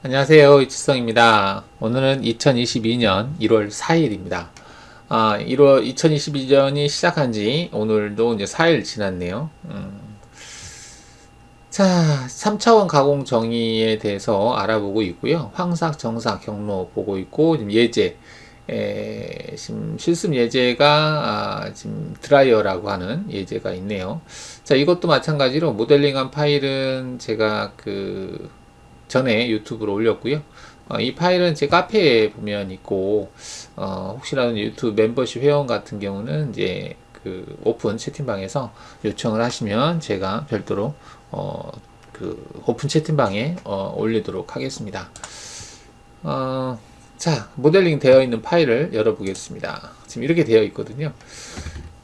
안녕하세요. 이치성입니다. 오늘은 2022년 1월 4일입니다. 2022년이 시작한 지 오늘도 이제 4일 지났네요. 자, 3차원 가공 정의에 대해서 알아보고 있고요. 황삭, 정삭, 경로 보고 있고, 지금 예제, 지금 실습 예제가, 지금 드라이어라고 하는 예제가 있네요. 자, 이것도 마찬가지로 모델링한 파일은 제가 전에 유튜브로 올렸고요. 이 파일은 제 카페에 보면 있고, 혹시라도 유튜브 멤버십 회원 같은 경우는 이제 오픈 채팅방에서 요청을 하시면 제가 별도로 오픈 채팅방에 올리도록 하겠습니다. 자, 모델링 되어 있는 파일을 열어보겠습니다. 지금 이렇게 되어 있거든요.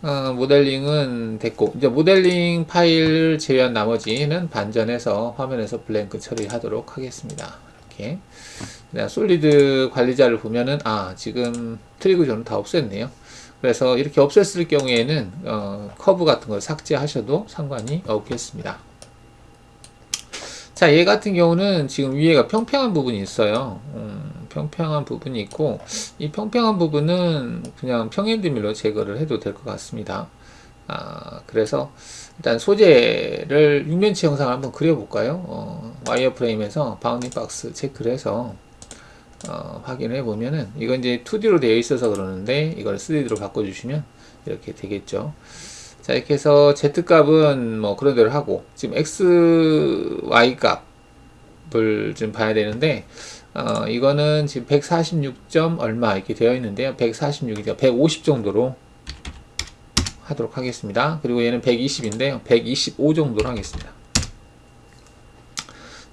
모델링은 됐고, 이제 모델링 파일을 제외한 나머지는 반전해서 화면에서 블랭크 처리하도록 하겠습니다. 이렇게. 솔리드 관리자를 보면은, 지금 트리그 존은 다 없앴네요. 그래서 이렇게 없앴을 경우에는, 커브 같은 걸 삭제하셔도 상관이 없겠습니다. 자, 얘 같은 경우는 지금 위에가 평평한 부분이 있어요. 평평한 부분이 있고, 이 평평한 부분은 그냥 평행드밀로 제거를 해도 될 것 같습니다. 그래서 일단 소재를 육면체 영상을 한번 그려볼까요? 와이어프레임에서 바운딩 박스 체크를 해서 확인을 해보면은, 이건 이제 2D로 되어 있어서 그러는데, 이걸 3D로 바꿔주시면 이렇게 되겠죠. 자, 이렇게 해서 Z 값은 그런 대로 하고, 지금 X, Y 값을 좀 봐야 되는데, 이거는 지금 146점 얼마 이렇게 되어 있는데요. 146이죠. 150 정도로 하도록 하겠습니다. 그리고 얘는 120인데요. 125 정도로 하겠습니다.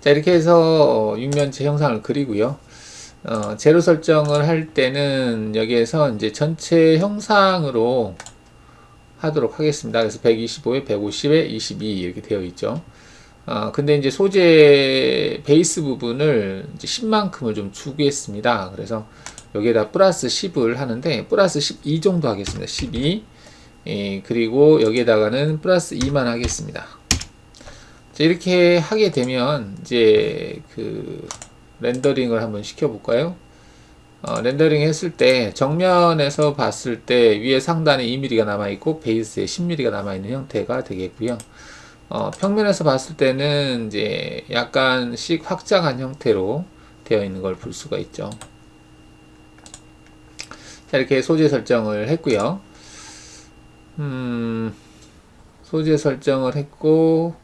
자, 이렇게 해서 육면체 형상을 그리고요. 재료 설정을 할 때는 여기에서 이제 전체 형상으로 하도록 하겠습니다. 그래서 125에 150에 22 이렇게 되어 있죠. 근데 이제 소재 베이스 부분을 이제 10만큼을 좀 주겠습니다. 그래서 여기에다 플러스 10을 하는데 플러스 12 정도 하겠습니다. 12. 그리고 여기에다가는 플러스 2만 하겠습니다. 자, 이렇게 하게 되면 이제 렌더링을 한번 시켜볼까요? 렌더링 했을 때 정면에서 봤을 때 위에 상단에 2mm가 남아있고 베이스에 10mm가 남아있는 형태가 되겠고요. 평면에서 봤을 때는 이제 약간씩 확장한 형태로 되어 있는 걸 볼 수가 있죠. 자, 이렇게 소재 설정을 했고요. 소재 설정을 했고,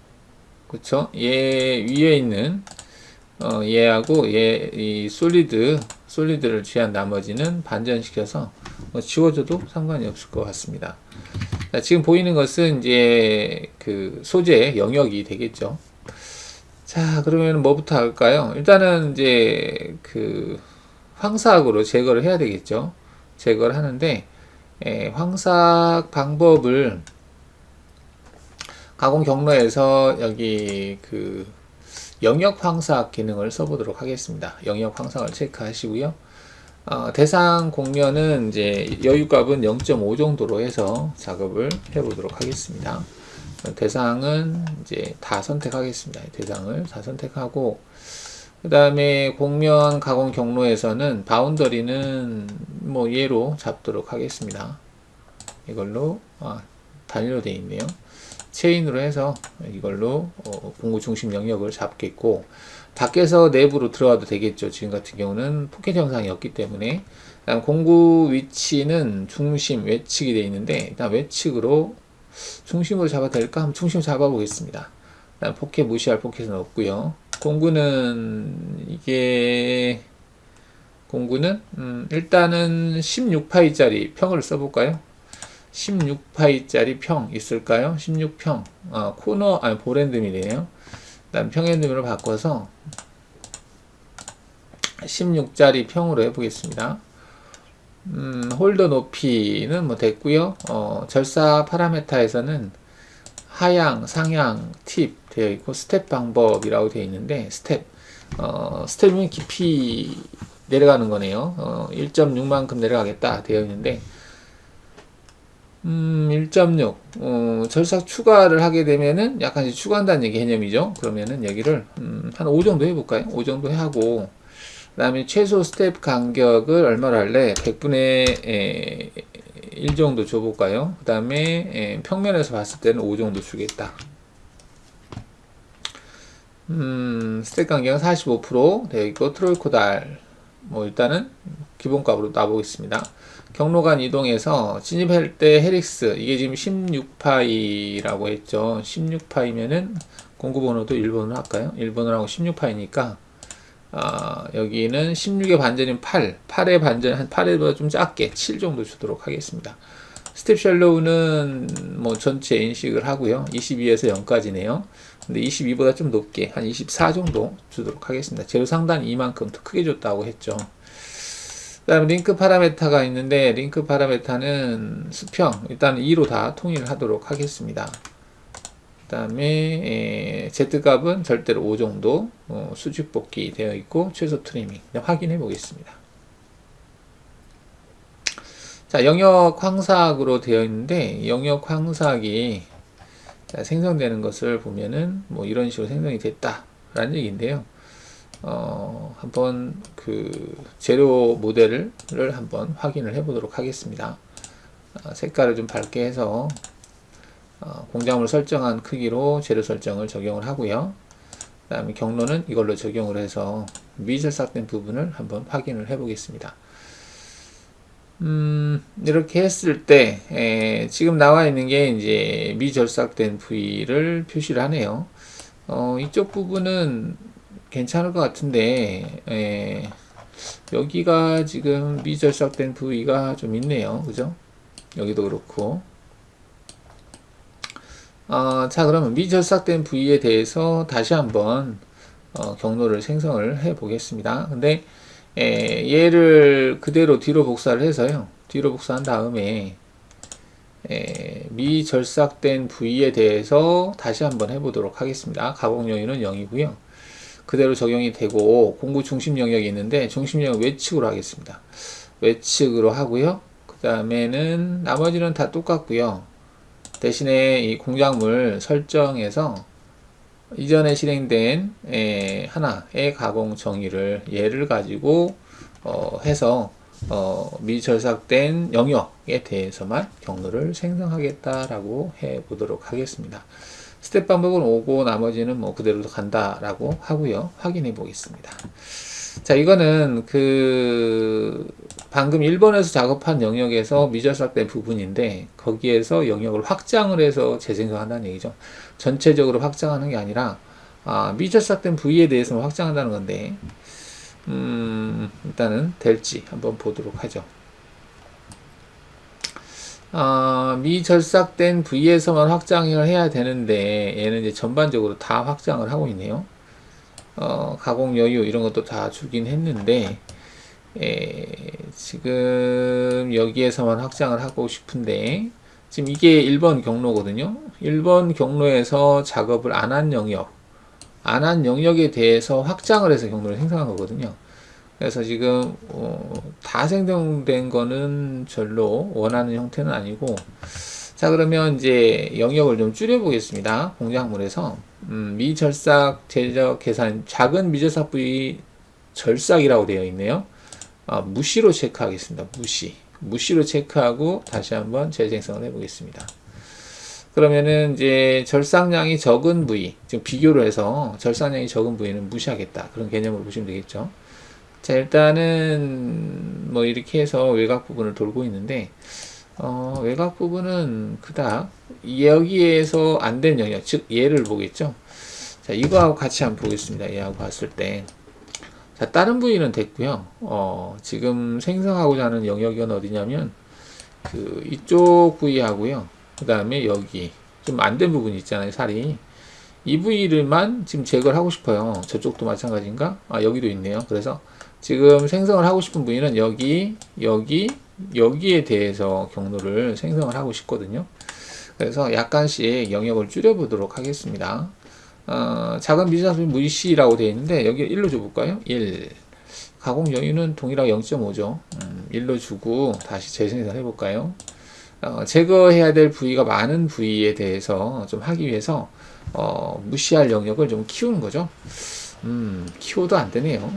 그쵸? 얘 위에 있는 얘하고 이 솔리드를 취한 나머지는 반전시켜서 지워줘도 상관이 없을 것 같습니다. 자, 지금 보이는 것은 이제 소재 영역이 되겠죠. 자, 그러면 뭐부터 할까요? 일단은 이제 황삭으로 제거를 해야 되겠죠. 제거를 하는데 황삭 방법을 가공 경로에서 여기 영역 황삭 기능을 써보도록 하겠습니다. 영역 황삭을 체크하시고요. 대상 공면은 이제 여유값은 0.5 정도로 해서 작업을 해보도록 하겠습니다. 대상은 이제 다 선택하겠습니다. 대상을 다 선택하고, 그 다음에 공면 가공 경로에서는 바운더리는 얘로 잡도록 하겠습니다. 이걸로 단위로 되어 있네요. 체인으로 해서 이걸로 공구 중심 영역을 잡겠고, 밖에서 내부로 들어가도 되겠죠. 지금 같은 경우는 포켓 형상이 없기 때문에. 공구 위치는 중심 외측이 되어 있는데, 일단 외측으로 중심으로 잡아도 될까? 한번 중심 잡아 보겠습니다. 일단 포켓 무시할 포켓은 없고요. 공구는 일단은 16파이짜리 평을 써볼까요? 16파이짜리 평 있을까요? 16평. 보랜드밀이네요. 그다음 평행드밀로 바꿔서 16짜리 평으로 해보겠습니다. 홀더 높이는 됐고요. 절사 파라메타에서는 하향, 상향, 팁 되어 있고 스텝 방법이라고 되어 있는데 스텝이면 깊이 내려가는 거네요. 1.6만큼 내려가겠다 되어 있는데 1.6 절삭 추가를 하게 되면은 약간 이제 추가한다는 얘기 개념이죠. 그러면은 여기를 한 5 정도 해볼까요? 5 정도 하고 그 다음에 최소 스텝 간격을 얼마로 할래? 100분의 1 정도 줘볼까요? 그 다음에 평면에서 봤을 때는 5 정도 주겠다. 스텝 간격은 45% 되어 있고 트로이코달 뭐 일단은 기본값으로 놔보겠습니다. 경로 간 이동해서 진입할 때 헬릭스 이게 지금 16파이라고 했죠. 16파이면은 공구번호도 1번으로 할까요? 1번으로 하고 16파이니까 여기는 16의 반전인 8의 반전 한 8에보다 좀 작게 7 정도 주도록 하겠습니다. 스텝 셜로우는 뭐 전체 인식을 하고요. 22에서 0까지네요. 근데 22보다 좀 높게 한 24 정도 주도록 하겠습니다. 제로 상단 이만큼 더 크게 줬다고 했죠. 그 다음에 링크 파라메타가 있는데 링크 파라메타는 수평 일단 2로 다 통일을 하도록 하겠습니다. 그 다음에 Z값은 절대로 5 정도 수직 복귀 되어 있고 최소 트리밍 확인해 보겠습니다. 자, 영역 황삭으로 되어 있는데 영역 황삭이 생성되는 것을 보면은 뭐 이런 식으로 생성이 됐다라는 얘기인데요. 한번 그 재료 모델을 한번 확인을 해 보도록 하겠습니다. 색깔을 좀 밝게 해서 공작물 설정한 크기로 재료 설정을 적용을 하고요. 그 다음에 경로는 이걸로 적용을 해서 미절삭된 부분을 한번 확인을 해 보겠습니다. 이렇게 했을 때 지금 나와 있는 게 이제 미절삭된 부위를 표시를 하네요. 이쪽 부분은 괜찮을 것 같은데 여기가 지금 미절삭된 부위가 좀 있네요. 그죠? 여기도 그렇고 자 그러면 미절삭된 부위에 대해서 다시 한번 경로를 생성을 해 보겠습니다. 근데 얘를 그대로 뒤로 복사를 해서요. 뒤로 복사한 다음에 미절삭된 부위에 대해서 다시 한번 해보도록 하겠습니다. 가공 여유는 0이고요. 그대로 적용이 되고 공구 중심 영역이 있는데 중심 영역 외측으로 하겠습니다. 외측으로 하고요. 그 다음에는 나머지는 다 똑같고요. 대신에 이 공작물 설정에서 이전에 실행된 하나의 가공 정의를 얘를 가지고 해서 미절삭된 영역에 대해서만 경로를 생성하겠다라고 해 보도록 하겠습니다. 스텝 방법은 5고 나머지는 뭐 그대로 간다라고 하고요. 확인해 보겠습니다. 자, 이거는 그 방금 1번에서 작업한 영역에서 미절삭된 부분인데 거기에서 영역을 확장을 해서 재생성한다는 얘기죠. 전체적으로 확장하는 게 아니라 미절삭된 부위에 대해서만 확장한다는 건데 일단은 될지 한번 보도록 하죠. 미절삭된 부위에서만 확장을 해야 되는데 얘는 이제 전반적으로 다 확장을 하고 있네요. 가공 여유 이런 것도 다 주긴 했는데 지금 여기에서만 확장을 하고 싶은데 지금 이게 1번 경로거든요. 1번 경로에서 작업을 안 한 영역에 대해서 확장을 해서 경로를 생성한 거거든요. 그래서 지금 다 생성된 거는 별로 원하는 형태는 아니고 자 그러면 이제 영역을 좀 줄여 보겠습니다. 공작물에서 미절삭 제적 계산 작은 미절삭 부위 절삭이라고 되어 있네요. 무시로 체크하겠습니다. 무시로 체크하고 다시 한번 재생성을 해보겠습니다. 그러면은 이제 절삭량이 적은 부위, 지금 비교를 해서 절삭량이 적은 부위는 무시하겠다. 그런 개념으로 보시면 되겠죠. 자, 일단은 뭐 이렇게 해서 외곽 부분을 돌고 있는데 외곽 부분은 그닥 여기에서 안 된 영역, 즉 얘를 보겠죠. 자, 이거하고 같이 한번 보겠습니다. 얘하고 봤을 때. 자, 다른 부위는 됐고요. 지금 생성하고자 하는 영역은 어디냐면 그 이쪽 부위하고요. 그 다음에 여기 좀 안 된 부분이 있잖아요. 살이. 이 부위를만 지금 제거를 하고 싶어요. 저쪽도 마찬가지인가? 여기도 있네요. 그래서 지금 생성을 하고 싶은 부위는 여기에 대해서 경로를 생성을 하고 싶거든요. 그래서 약간씩 영역을 줄여보도록 하겠습니다. 작은 미지사수 무시라고 되어 있는데 여기 1로 줘볼까요? 1. 가공 여유는 동일하게 0.5죠. 1로 주고 다시 재생산 해볼까요? 제거해야 될 부위가 많은 부위에 대해서 좀 하기 위해서 무시할 영역을 좀 키우는 거죠. 키워도 안 되네요.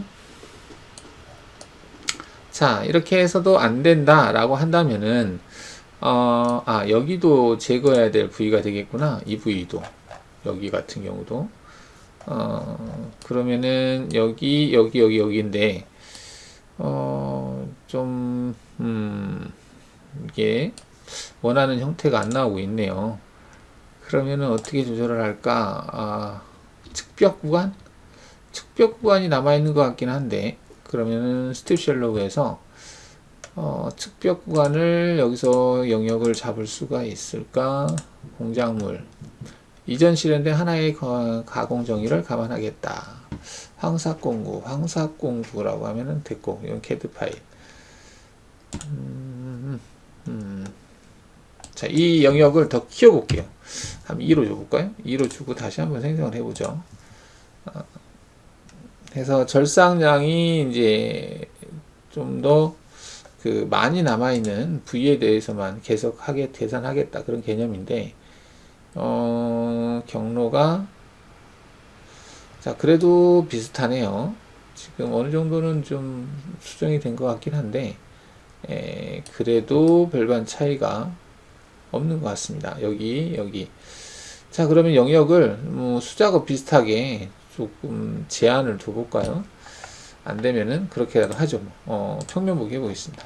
자, 이렇게 해서도 안 된다라고 한다면은 여기도 제거해야 될 부위가 되겠구나. 이 부위도. 여기 같은 경우도. 그러면은 여기인데 이게 원하는 형태가 안 나오고 있네요. 그러면은 어떻게 조절을 할까? 측벽 구간? 측벽 구간이 남아있는 것 같긴 한데, 그러면은 스텝 쉘로우에서 측벽 구간을 여기서 영역을 잡을 수가 있을까? 공작물. 이전 실현된 하나의 가공 정의를 감안하겠다. 황사공구라고 하면은 됐고, 이건 캐드 파일. 자, 이 영역을 더 키워볼게요. 한번 2로 줘볼까요? 2로 주고 다시 한번 생성을 해보죠. 해서 절상량이 이제 좀 더 많이 남아있는 부위에 대해서만 계속하게 계산하겠다. 그런 개념인데, 경로가, 자, 그래도 비슷하네요. 지금 어느 정도는 좀 수정이 된 것 같긴 한데, 그래도 별반 차이가 없는 것 같습니다. 여기. 자, 그러면 영역을 수작업 비슷하게 조금 제한을 둬볼까요? 안 되면은 그렇게라도 하죠. 평면 보기 해보겠습니다.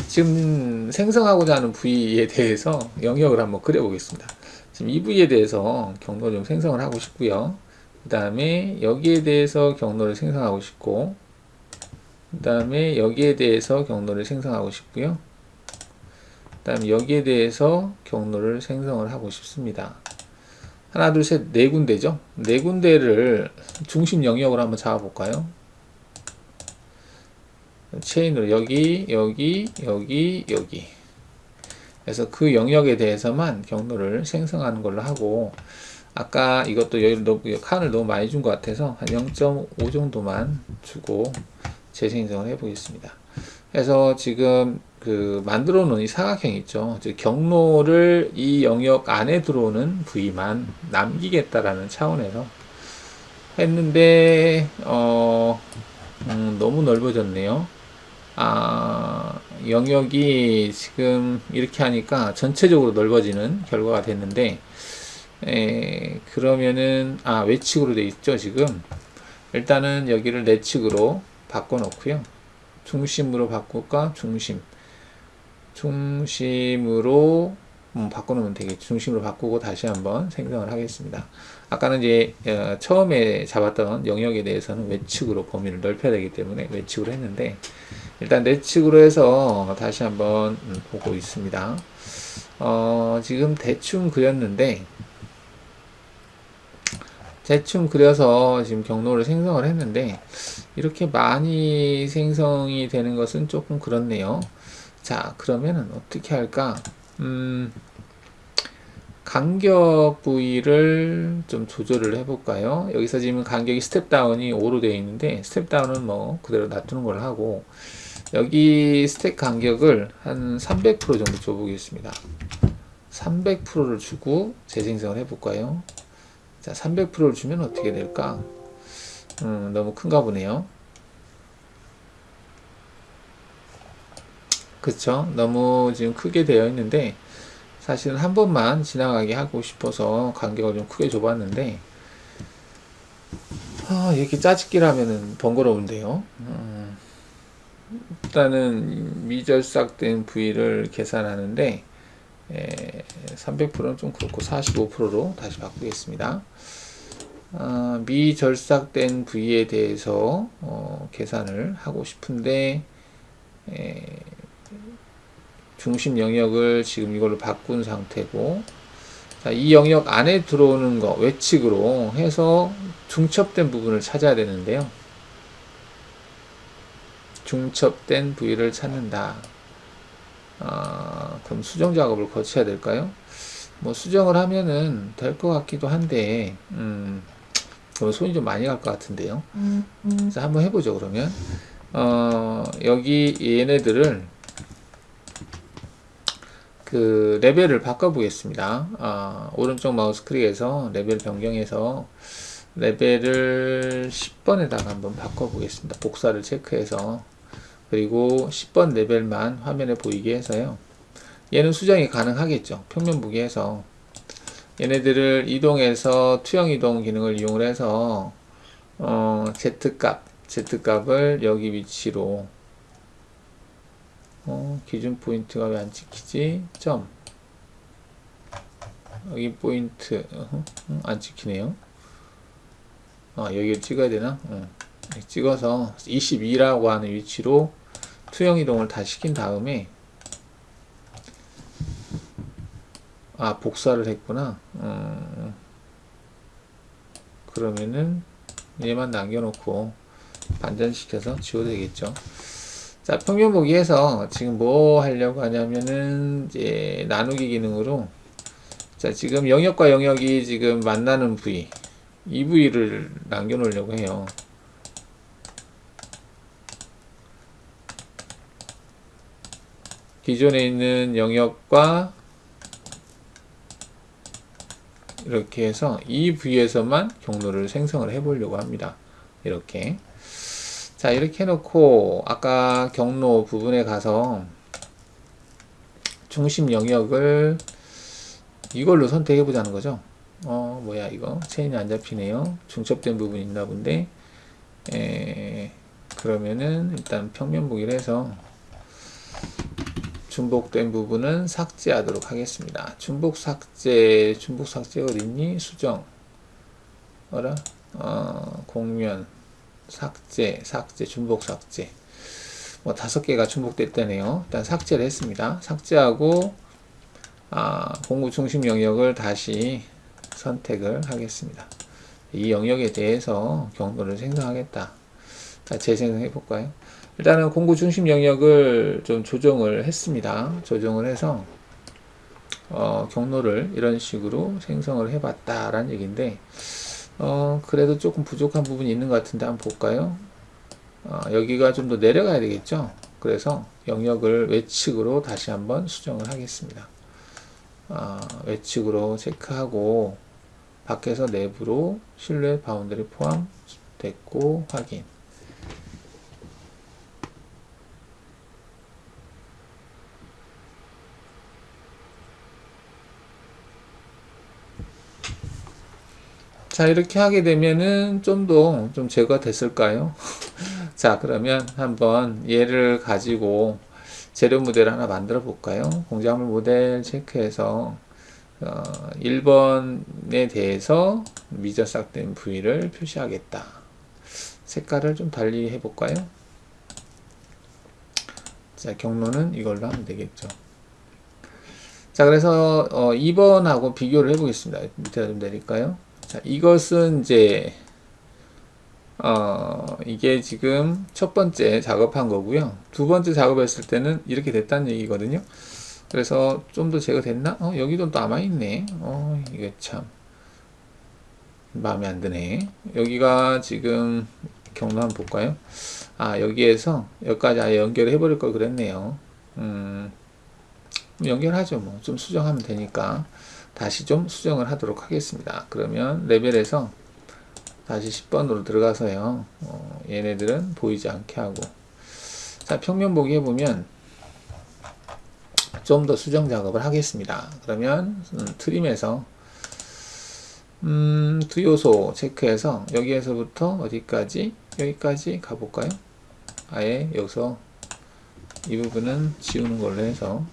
지금 생성하고자 하는 부위에 대해서 영역을 한번 그려보겠습니다. 지금 이 부위에 대해서 경로를 좀 생성을 하고 싶고요. 그 다음에 여기에 대해서 경로를 생성하고 싶고, 그 다음에 여기에 대해서 경로를 생성하고 싶고요. 그 다음에 여기에 대해서 경로를 생성을 하고 싶습니다. 하나, 둘, 셋, 네 군데죠. 네 군데를 중심 영역으로 한번 잡아볼까요? 체인으로 여기. 그래서 그 영역에 대해서만 경로를 생성하는 걸로 하고, 아까 이것도 칸을 너무 많이 준 것 같아서 한 0.5 정도만 주고 재생성을 해보겠습니다. 그래서 지금 만들어 놓은 이 사각형 있죠. 즉 경로를 이 영역 안에 들어오는 부위만 남기겠다라는 차원에서 했는데 너무 넓어졌네요. 영역이 지금 이렇게 하니까 전체적으로 넓어지는 결과가 됐는데, 그러면은 외측으로 돼 있죠. 지금 일단은 여기를 내측으로 바꿔 놓고요. 중심으로 바꿀까? 중심으로 바꿔놓으면 되겠죠. 중심으로 바꾸고 다시 한번 생성을 하겠습니다. 아까는 이제 처음에 잡았던 영역에 대해서는 외측으로 범위를 넓혀야 되기 때문에 외측으로 했는데, 일단 내측으로 해서 다시 한번 보고 있습니다. 지금 대충 그렸는데, 대충 그려서 지금 경로를 생성을 했는데, 이렇게 많이 생성이 되는 것은 조금 그렇네요. 자, 그러면은 어떻게 할까? 간격 부위를 좀 조절을 해볼까요? 여기서 지금 간격이 스텝 다운이 5로 되어 있는데, 스텝 다운은 뭐 그대로 놔두는 걸 하고, 여기 스텝 간격을 한 300% 정도 줘보겠습니다. 300%를 주고 재생성을 해볼까요? 자, 300%를 주면 어떻게 될까? 너무 큰가 보네요. 그쵸? 너무 지금 크게 되어 있는데, 사실은 한 번만 지나가게 하고 싶어서 간격을 좀 크게 줘봤는데, 이렇게 짜집기를 하면은 번거로운데요. 일단은 미절삭된 부위를 계산하는데, 300%는 좀 그렇고 45%로 다시 바꾸겠습니다. 미절삭된 부위에 대해서 계산을 하고 싶은데, 중심 영역을 지금 이걸로 바꾼 상태고, 자, 이 영역 안에 들어오는 거 외측으로 해서 중첩된 부분을 찾아야 되는데요. 중첩된 부위를 찾는다. 그럼 수정 작업을 거쳐야 될까요? 뭐 수정을 하면은 될 것 같기도 한데, 그럼 손이 좀 많이 갈 것 같은데요. 자, 한번 해보죠. 그러면 여기 얘네들을 그 레벨을 바꿔보겠습니다. 오른쪽 마우스 클릭해서 레벨 변경해서 레벨을 10번에다가 한번 바꿔보겠습니다. 복사를 체크해서 그리고 10번 레벨만 화면에 보이게 해서요. 얘는 수정이 가능하겠죠. 평면 보기에서 얘네들을 이동해서 투영 이동 기능을 이용을 해서 Z값을 여기 위치로 기준 포인트가 왜 안 찍히지? 점 여기 포인트 안 찍히네요. 여기를 찍어야 되나? 찍어서 22라고 하는 위치로 투영 이동을 다 시킨 다음에 복사를 했구나. 그러면은 얘만 남겨놓고 반전시켜서 지워도 되겠죠. 자, 평면 보기에서 지금 뭐 하려고 하냐면은 이제 나누기 기능으로 자, 지금 영역과 영역이 지금 만나는 부위 이 부위를 남겨놓으려고 해요. 기존에 있는 영역과 이렇게 해서 이 부위에서만 경로를 생성을 해 보려고 합니다. 이렇게. 자, 이렇게 해놓고 아까 경로 부분에 가서 중심 영역을 이걸로 선택해 보자는 거죠. 뭐야 이거 체인이 안 잡히네요. 중첩된 부분이 있나 본데 그러면은 일단 평면 보기를 해서 중복된 부분은 삭제하도록 하겠습니다. 중복 삭제 어딨니? 수정 공면 삭제 중복 삭제 뭐 5개가 중복됐다네요. 일단 삭제를 했습니다. 삭제하고 공구 중심 영역을 다시 선택을 하겠습니다. 이 영역에 대해서 경로를 생성하겠다. 자, 재생성해 볼까요? 일단은 공구 중심 영역을 좀 조정을 했습니다. 조정을 해서 경로를 이런 식으로 생성을 해봤다라는 얘기인데 그래도 조금 부족한 부분이 있는 것 같은데 한번 볼까요? 여기가 좀 더 내려가야 되겠죠? 그래서 영역을 외측으로 다시 한번 수정을 하겠습니다. 외측으로 체크하고 밖에서 내부로 실루엣 바운더리 포함됐고 확인. 자, 이렇게 하게 되면은 좀 제거가 됐을까요? 자, 그러면 한번 얘를 가지고 재료 모델을 하나 만들어 볼까요? 공작물 모델 체크해서 1번에 대해서 미저삭된 부위를 표시하겠다. 색깔을 좀 달리 해 볼까요? 자, 경로는 이걸로 하면 되겠죠. 자, 그래서 2번하고 비교를 해 보겠습니다. 밑에 좀 내릴까요? 자, 이것은 이제 이게 지금 첫 번째 작업한 거고요. 두 번째 작업했을 때는 이렇게 됐다는 얘기거든요. 그래서 좀 더 제거됐나? 여기도 남아있네. 이게 참 마음에 안 드네. 여기가 지금 경로 한번 볼까요? 여기에서 여기까지 아예 연결을 해버릴 걸 그랬네요. 연결하죠. 뭐 좀 수정하면 되니까 다시 좀 수정을 하도록 하겠습니다. 그러면 레벨에서 다시 10번으로 들어가서요. 얘네들은 보이지 않게 하고 자, 평면 보기 해보면 좀 더 수정 작업을 하겠습니다. 그러면 트림에서 두 요소 체크해서 여기에서부터 어디까지? 여기까지 가볼까요? 아예 여기서 이 부분은 지우는 걸로 해서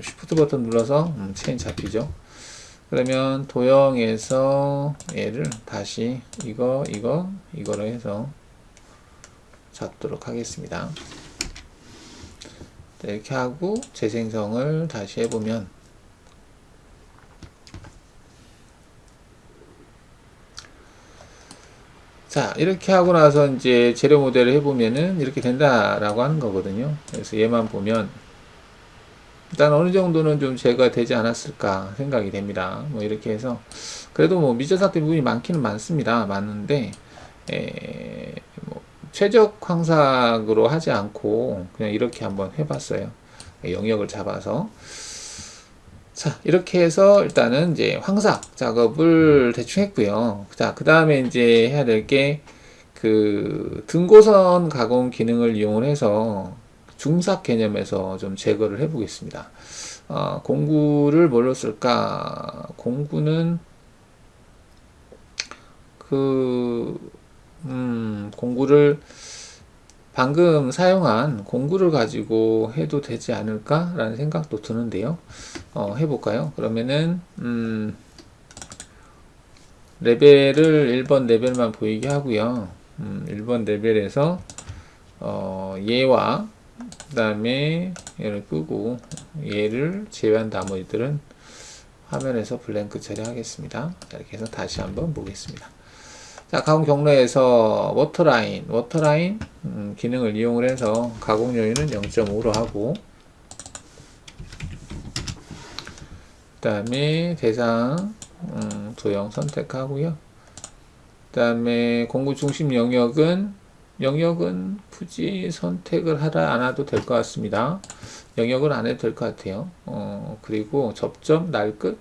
쉬프트 버튼 눌러서 체인 잡히죠. 그러면 도형에서 얘를 다시 이거로 해서 잡도록 하겠습니다. 이렇게 하고 재생성을 다시 해보면 자, 이렇게 하고 나서 이제 재료 모델을 해보면은 이렇게 된다라고 하는 거거든요. 그래서 얘만 보면 일단 어느 정도는 좀 제거가 되지 않았을까 생각이 됩니다. 뭐 이렇게 해서 그래도 뭐 미저삭된 부분이 많기는 많습니다. 많은데 뭐 최적 황삭으로 하지 않고 그냥 이렇게 한번 해봤어요. 영역을 잡아서. 자, 이렇게 해서 일단은 이제 황삭 작업을 대충 했고요. 자, 그 다음에 이제 해야 될 게 그 등고선 가공 기능을 이용해서 중삭 개념에서 좀 제거를 해 보겠습니다. 공구를 뭘로 쓸까? 공구는 공구를 방금 사용한 공구를 가지고 해도 되지 않을까라는 생각도 드는데요. 해볼까요? 그러면은 레벨을 1번 레벨만 보이게 하고요. 1번 레벨에서 얘와 그 다음에 얘를 끄고 얘를 제외한 나머지들은 화면에서 블랭크 처리하겠습니다. 이렇게 해서 다시 한번 보겠습니다. 자, 가공 경로에서 워터라인 기능을 이용을 해서 가공 요인은 0.5로 하고, 그 다음에 대상 도형 선택하고요. 그 다음에 공구 중심 영역은 굳이 선택을 하라 안 해도 될 것 같습니다. 영역을 안 해도 될 것 같아요. 그리고 접점 날끝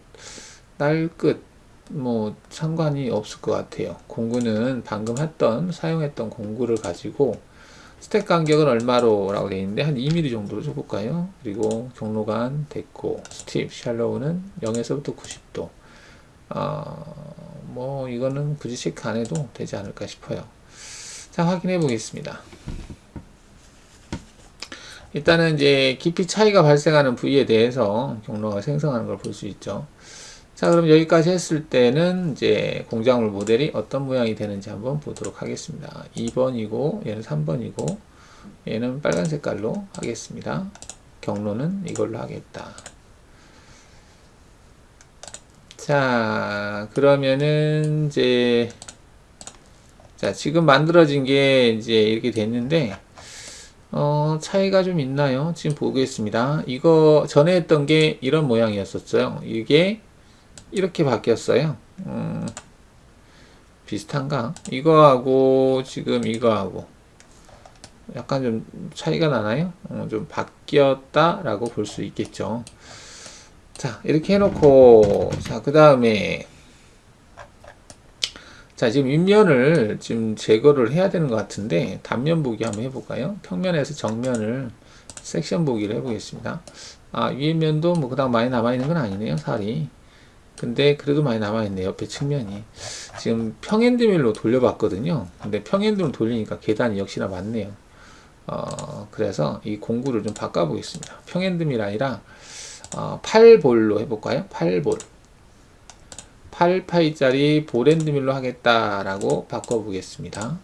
뭐 상관이 없을 것 같아요. 공구는 방금 사용했던 공구를 가지고 스택 간격은 얼마로 라고 되어 있는데 한 2mm 정도로 줘볼까요? 그리고 경로간 됐고, 스팁 샬로우는 0에서부터 90도. 뭐 이거는 굳이 체크 안 해도 되지 않을까 싶어요. 자, 확인해 보겠습니다. 일단은 이제 깊이 차이가 발생하는 부위에 대해서 경로가 생성하는 걸 볼 수 있죠. 자, 그럼 여기까지 했을 때는 이제 공작물 모델이 어떤 모양이 되는지 한번 보도록 하겠습니다. 2번이고 얘는 3번이고 얘는 빨간 색깔로 하겠습니다. 경로는 이걸로 하겠다. 자, 그러면은 이제 자, 지금 만들어진 게 이제 이렇게 됐는데 차이가 좀 있나요? 지금 보겠습니다. 이거 전에 했던 게 이런 모양이었었어요. 이게 이렇게 바뀌었어요. 비슷한가? 이거하고 지금 이거하고 약간 좀 차이가 나나요? 좀 바뀌었다라고 볼 수 있겠죠. 자, 이렇게 해놓고, 자, 그 다음에, 자, 지금 윗면을 지금 제거를 해야 되는 것 같은데, 단면 보기 한번 해볼까요? 평면에서 정면을 섹션 보기를 해보겠습니다. 위에 면도 뭐 그닥 많이 남아있는 건 아니네요, 살이. 근데 그래도 많이 남아있네요, 옆에 측면이. 지금 평엔드밀로 돌려봤거든요. 근데 평엔드밀로 돌리니까 계단이 역시나 많네요. 그래서 이 공구를 좀 바꿔보겠습니다. 평엔드밀 아니라, 8볼로 해볼까요? 8볼. 8파이짜리 볼엔드밀로 하겠다라고 바꿔보겠습니다.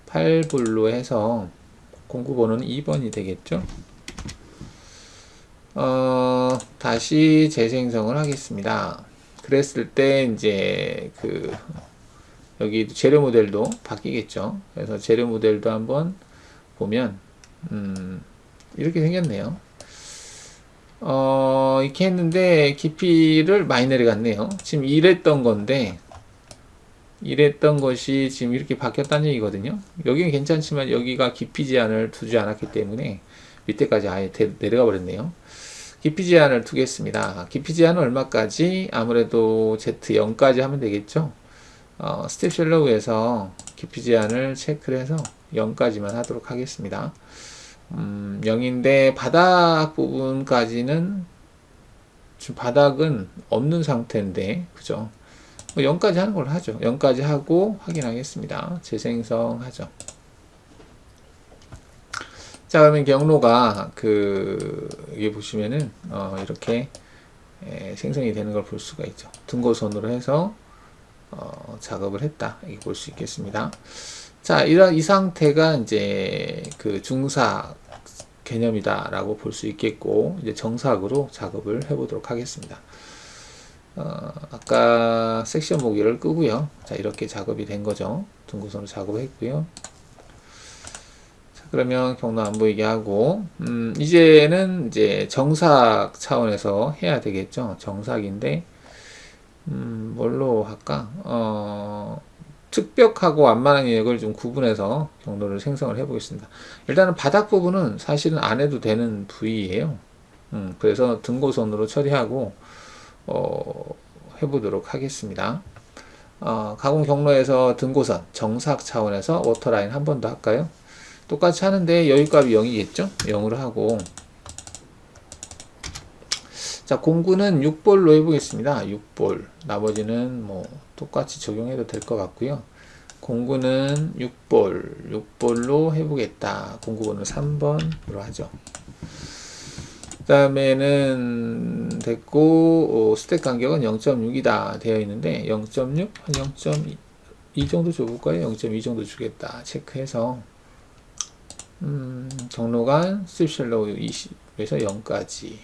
8볼로 해서 공구 번호는 2번이 되겠죠? 다시 재생성을 하겠습니다. 그랬을 때 이제 여기 재료 모델도 바뀌겠죠. 그래서 재료 모델도 한번 보면 이렇게 생겼네요. 이렇게 했는데 깊이를 많이 내려갔네요. 지금 이랬던 건데 이랬던 것이 지금 이렇게 바뀌었다는 얘기거든요. 여기는 괜찮지만 여기가 깊이 제한을 두지 않았기 때문에 밑에까지 아예 내려가 버렸네요. 깊이 제한을 두겠습니다. 깊이 제한은 얼마까지? 아무래도 Z0까지 하면 되겠죠. 스텝 쉘로우에서 깊이 제한을 체크를 해서 0까지만 하도록 하겠습니다. 0인데 바닥 부분까지는 지금 바닥은 없는 상태인데, 그죠? 0까지 하는 걸로 하죠. 0까지 하고 확인하겠습니다. 재생성하죠. 자, 그러면 경로가 여기 보시면은 이렇게 생성이 되는 걸 볼 수가 있죠. 등고선으로 해서 작업을 했다, 이렇게 볼 수 있겠습니다. 자, 이 상태가 이제 중삭 개념이다라고 볼 수 있겠고, 이제 정삭으로 작업을 해보도록 하겠습니다. 아까 섹션 보기를 끄고요. 자, 이렇게 작업이 된 거죠. 등고선으로 작업했고요. 자, 그러면 경로 안 보이게 하고, 이제는 이제 정삭 차원에서 해야 되겠죠. 정삭인데, 뭘로 할까? 측벽하고 완만한 영역을 좀 구분해서 경로를 생성을 해 보겠습니다. 일단은 바닥 부분은 사실은 안 해도 되는 부위예요. 그래서 등고선으로 처리하고 해보도록 하겠습니다. 가공 경로에서 등고선 정삭 차원에서 워터라인 한 번 더 할까요? 똑같이 하는데 여유값이 0이겠죠? 0으로 하고, 자, 공구는 6볼로 해보겠습니다. 6볼. 나머지는 뭐 똑같이 적용해도 될 것 같고요. 공구는 6볼로 해보겠다. 공구번호 3번으로 하죠. 그 다음에는 됐고, 스택 간격은 0.6이다 되어 있는데 0.6? 한 0.2 정도 줘볼까요? 0.2 정도 주겠다 체크해서 경로간 스트립 쉘로우 20에서 0까지.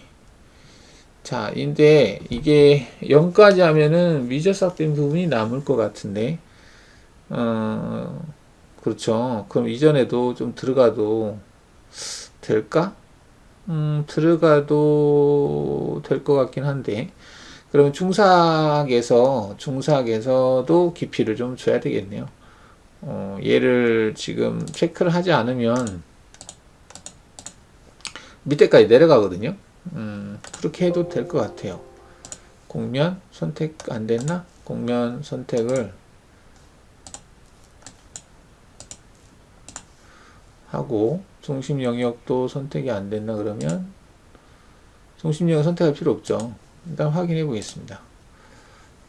자, 근데 이게 0까지 하면은 미저삭된 부분이 남을 것 같은데, 그렇죠. 그럼 이전에도 좀 들어가도 될까? 들어가도 될 것 같긴 한데, 그러면 중삭에서도 깊이를 좀 줘야 되겠네요. 얘를 지금 체크를 하지 않으면 밑에까지 내려가거든요. 그렇게 해도 될 것 같아요. 곡면 선택 안 됐나? 곡면 선택을 하고 중심 영역도 선택이 안 됐나 그러면 중심 영역 선택할 필요 없죠. 일단 확인해 보겠습니다.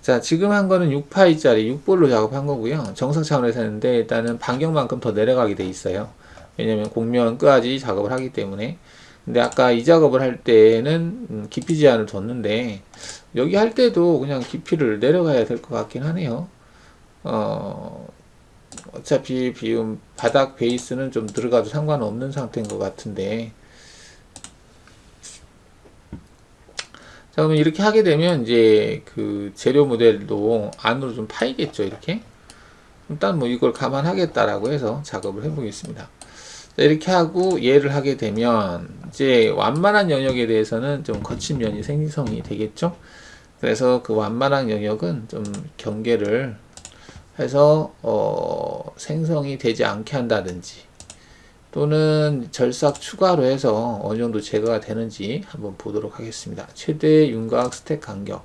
자, 지금 한 거는 6파이짜리 6볼로 작업한 거고요. 정상 차원에서 했는데 일단은 반경만큼 더 내려가게 돼 있어요. 왜냐면 곡면까지 작업을 하기 때문에. 근데 아까 이 작업을 할 때는 깊이 제한을 뒀는데 여기 할 때도 그냥 깊이를 내려가야 될 것 같긴 하네요. 어차피 비움 바닥 베이스는 좀 들어가도 상관없는 상태인 것 같은데, 자, 그러면 이렇게 하게 되면 이제 그 재료 모델도 안으로 좀 파이겠죠. 이렇게 일단 뭐 이걸 감안하겠다라고 해서 작업을 해보겠습니다. 이렇게 하고 얘를 하게 되면 이제 완만한 영역에 대해서는 좀 거친 면이 생성이 되겠죠. 그래서 그 완만한 영역은 좀 경계를 해서 생성이 되지 않게 한다든지, 또는 절삭 추가로 해서 어느 정도 제거가 되는지 한번 보도록 하겠습니다. 최대 윤곽 스택 간격,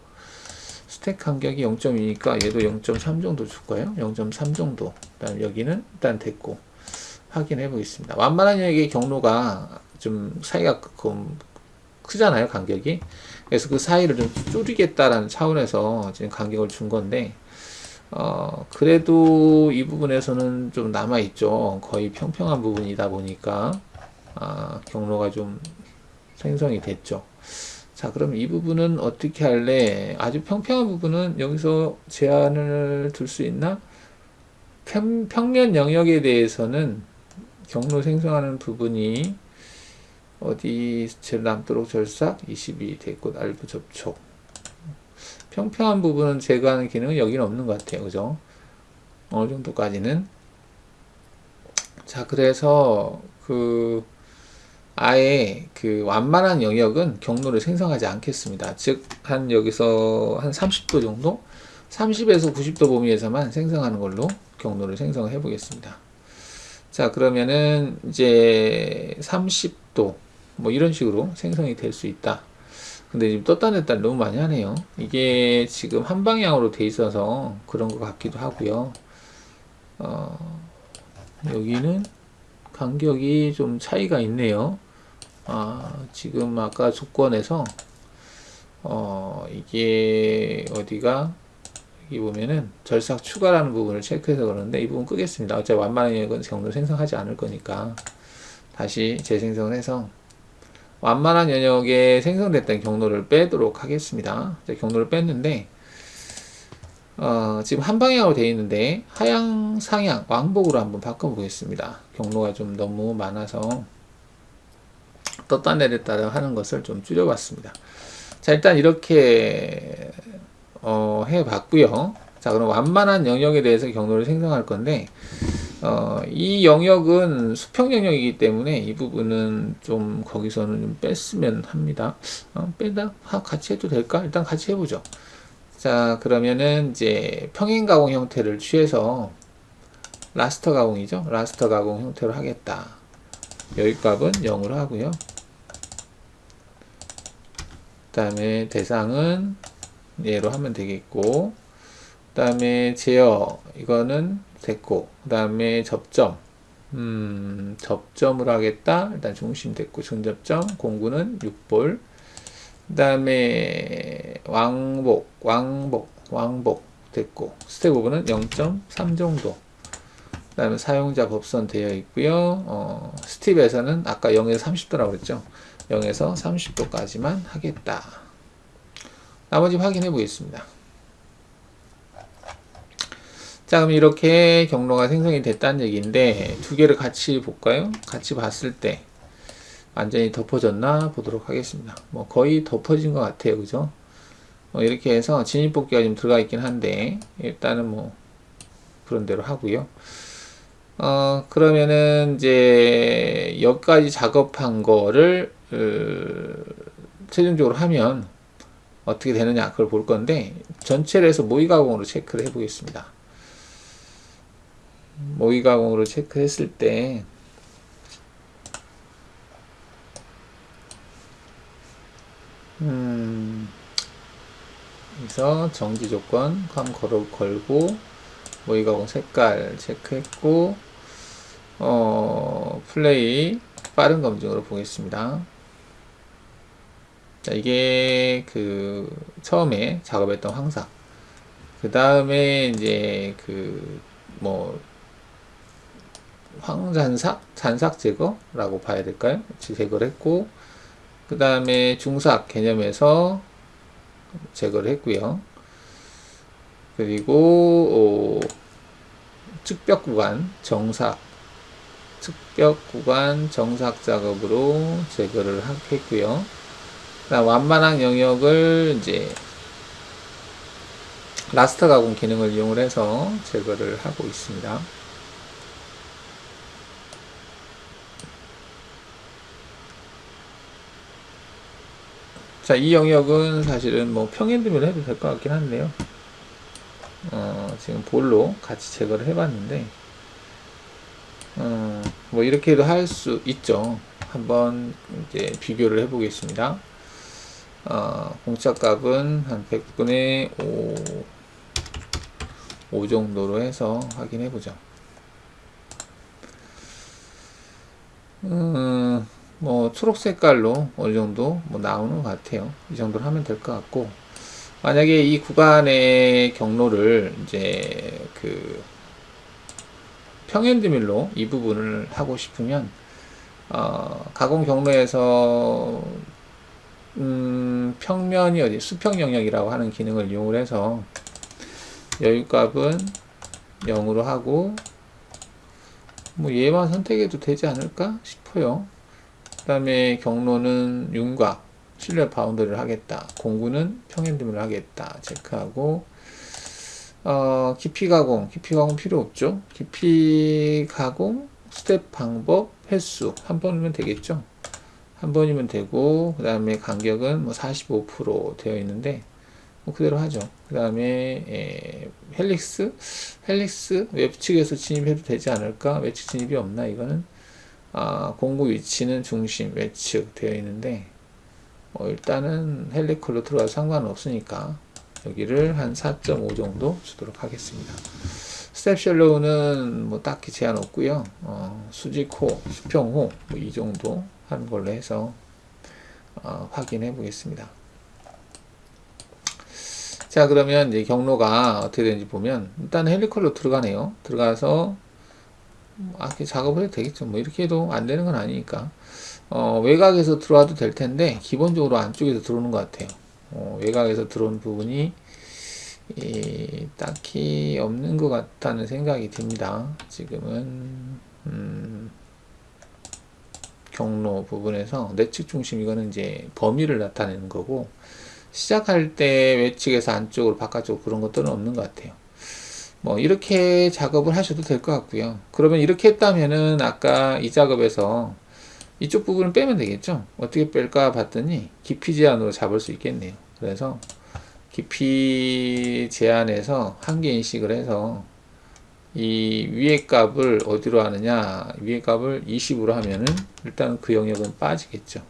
스택 간격이 0.2니까 얘도 0.3 정도 줄까요? 0.3 정도. 그다음 여기는 일단 됐고 확인해 보겠습니다. 완만한 영역의 경로가 좀 사이가 크잖아요, 간격이. 그래서 그 사이를 좀 줄이겠다라는 차원에서 지금 간격을 준 건데, 그래도 이 부분에서는 좀 남아있죠. 거의 평평한 부분이다 보니까, 경로가 좀 생성이 됐죠. 자, 그럼 이 부분은 어떻게 할래? 아주 평평한 부분은 여기서 제한을 둘 수 있나? 평면 영역에 대해서는 경로 생성하는 부분이 어디 남도록 절삭 22 됐고 날부 접촉, 평평한 부분은 제거하는 기능은 여기는 없는 것 같아요. 그죠? 어느 정도까지는. 자, 그래서 아예 완만한 영역은 경로를 생성하지 않겠습니다. 즉, 여기서 한 30도 정도? 30에서 90도 범위에서만 생성하는 걸로 경로를 생성을 해 보겠습니다. 자, 그러면은 이제 30도 뭐 이런 식으로 생성이 될 수 있다. 근데 지금 떴다 냈다 너무 많이 하네요. 이게 지금 한 방향으로 돼 있어서 그런 것 같기도 하고요. 여기는 간격이 좀 차이가 있네요. 지금 아까 조건에서 이게 어디가, 여기 보면은 절삭 추가라는 부분을 체크해서 그러는데 이 부분 끄겠습니다. 어차피 완만한 영역은 경로 생성하지 않을 거니까 다시 재생성을 해서 완만한 영역에 생성됐던 경로를 빼도록 하겠습니다. 경로를 뺐는데 지금 한 방향으로 되어 있는데 하향 상향 왕복으로 한번 바꿔보겠습니다. 경로가 좀 너무 많아서 떴다 내렸다 하는 것을 좀 줄여봤습니다. 자, 일단 이렇게 해봤고요. 자, 그럼 완만한 영역에 대해서 경로를 생성할 건데, 이 영역은 수평 영역이기 때문에 이 부분은 좀 거기서는 좀 뺐으면 합니다. 빼다 같이 해도 될까? 일단 같이 해보죠. 자, 그러면은 이제 평행 가공 형태를 취해서 라스터 가공이죠. 라스터 가공 형태로 하겠다. 여기 값은 0으로 하고요. 다음에 대상은 얘로 하면 되겠고, 그 다음에 제어, 이거는 됐고, 그 다음에 접점, 접점을 하겠다. 일단 중심 됐고, 중접점, 공구는 6볼. 그 다음에 왕복 됐고, 스텝 오버는 0.3 정도. 그 다음에 사용자 법선 되어 있고요. 스텝에서는 아까 0에서 30도라고 그랬죠. 0에서 30도까지만 하겠다. 나머지 확인해 보겠습니다. 자, 그럼 이렇게 경로가 생성이 됐다는 얘기인데, 두 개를 같이 볼까요? 같이 봤을 때 완전히 덮어졌나 보도록 하겠습니다. 뭐 거의 덮어진 것 같아요. 그죠? 이렇게 해서 진입복귀가 좀 들어가 있긴 한데, 일단은 뭐 그런 대로 하고요. 그러면은 이제 여기까지 작업한 거를 최종적으로 하면 어떻게 되느냐 그걸 볼 건데, 전체를 해서 모의가공으로 체크를 해 보겠습니다. 모의가공으로 체크했을 때 그래서 정지 조건 걸고 모의가공 색깔 체크했고, 플레이 빠른 검증으로 보겠습니다. 자, 이게 그 처음에 작업했던 황사, 그 다음에 이제 그 뭐 잔삭 제거라고 봐야 될까요? 제거를 했고, 그 다음에 중삭 개념에서 제거를 했고요. 그리고 측벽 구간 정삭 작업으로 제거를 했고요. 그다음 완만한 영역을 이제 라스터 가공 기능을 이용을 해서 제거를 하고 있습니다. 자, 이 영역은 사실은 뭐 평행도면 해도 될 것 같긴 한데요. 지금 볼로 같이 제거를 해봤는데, 뭐 이렇게도 할 수 있죠. 한번 이제 비교를 해보겠습니다. 공차값은 한 100분의 5 정도로 해서 확인해보죠. 뭐 초록 색깔로 어느 정도 뭐 나오는 것 같아요. 이 정도로 하면 될 것 같고, 만약에 이 구간의 경로를 이제 그 평행드밀로 이 부분을 하고 싶으면 가공 경로에서 평면이 어디 수평 영역이라고 하는 기능을 이용을 해서 여유값은 0으로 하고, 뭐 얘만 선택해도 되지 않을까 싶어요. 그 다음에 경로는 윤곽 실내 바운더리를 하겠다, 공구는 평행드밀을 하겠다 체크하고, 깊이 가공 필요 없죠. 깊이 가공 스텝 방법 횟수 한 번이면 되겠죠. 한 번이면 되고, 그 다음에 간격은 뭐 45% 되어 있는데 뭐 그대로 하죠. 그 다음에 헬릭스 웹측에서 진입해도 되지 않을까? 외측 진입이 없나? 이거는 공구 위치는 중심 외측 되어 있는데, 일단은 헬리컬로 들어가도 상관없으니까 여기를 한 4.5 정도 주도록 하겠습니다. 스텝 셜로우는 뭐 딱히 제한 없고요. 수직호, 수평호 뭐 이 정도 하는 걸로 해서 확인해 보겠습니다. 자, 그러면 이제 경로가 어떻게 되는지 보면, 일단 헬리컬로 들어가네요. 들어가서 이렇게 작업을 해도 되겠죠. 뭐 이렇게 해도 안 되는 건 아니니까. 외곽에서 들어와도 될 텐데 기본적으로 안쪽에서 들어오는 것 같아요. 외곽에서 들어온 부분이 딱히 없는 것 같다는 생각이 듭니다. 지금은 경로 부분에서 내측 중심, 이거는 이제 범위를 나타내는 거고, 시작할 때 외측에서 안쪽으로 바깥쪽으로 그런 것들은 없는 것 같아요. 뭐 이렇게 작업을 하셔도 될 것 같고요. 그러면 이렇게 했다면은 아까 이 작업에서 이쪽 부분을 빼면 되겠죠. 어떻게 뺄까 봤더니 깊이 제한으로 잡을 수 있겠네요. 그래서 깊이 제한에서 한계 인식을 해서 이 위에 값을 어디로 하느냐, 위에 값을 20으로 하면은 일단 그 영역은 빠지겠죠.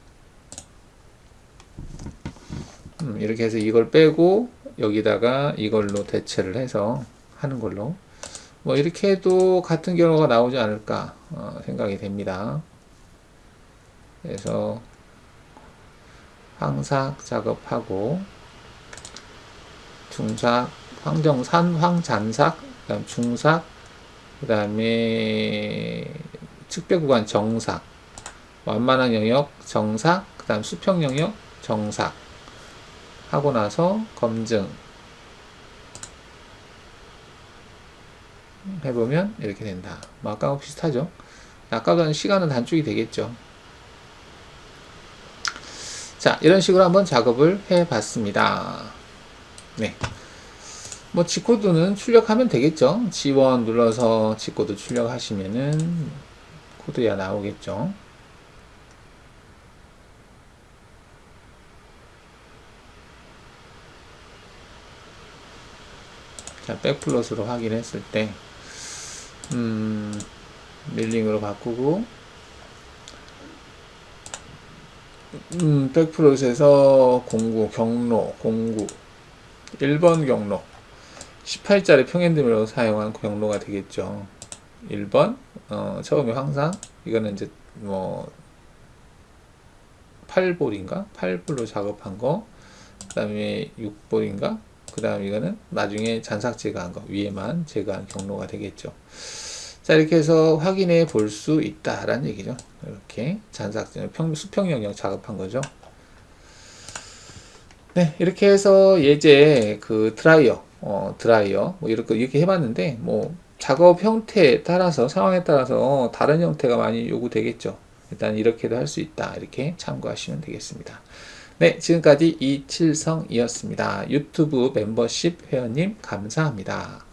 이렇게 해서 이걸 빼고 여기다가 이걸로 대체를 해서 하는 걸로 뭐 이렇게 해도 같은 결과가 나오지 않을까 생각이 됩니다. 그래서 황삭 작업하고 중삭, 황정산, 황잔삭, 그다음 중삭, 그다음에 측배 구간 정삭, 완만한 영역 정삭, 그다음 수평 영역 정삭 하고 나서 검증 해보면 이렇게 된다. 뭐 아까하고 비슷하죠. 아까보다는 시간은 단축이 되겠죠. 자, 이런 식으로 한번 작업을 해봤습니다. 네. 뭐 G코드는 출력하면 되겠죠. G1 눌러서 G코드 출력하시면은 코드야 나오겠죠. 자, 백플롯으로 확인했을 때 밀링으로 바꾸고 백플롯에서 공구 경로 공구 1번 경로 18자리 평행등으로 사용한 경로가 되겠죠. 1번 처음에 항상 이거는 이제 뭐 8볼인가 8볼로 작업한 거, 그 다음에 6볼인가, 그 다음 이거는 나중에 잔삭 제거한 거, 위에만 제거한 경로가 되겠죠. 자, 이렇게 해서 확인해 볼 수 있다라는 얘기죠. 이렇게 잔삭 수평 영역 작업한 거죠. 네, 이렇게 해서 예제 그 드라이어 뭐 이렇게 해봤는데, 뭐 작업 형태에 따라서 상황에 따라서 다른 형태가 많이 요구되겠죠. 일단 이렇게도 할 수 있다, 이렇게 참고하시면 되겠습니다. 네, 지금까지 이칠성이었습니다. 유튜브 멤버십 회원님 감사합니다.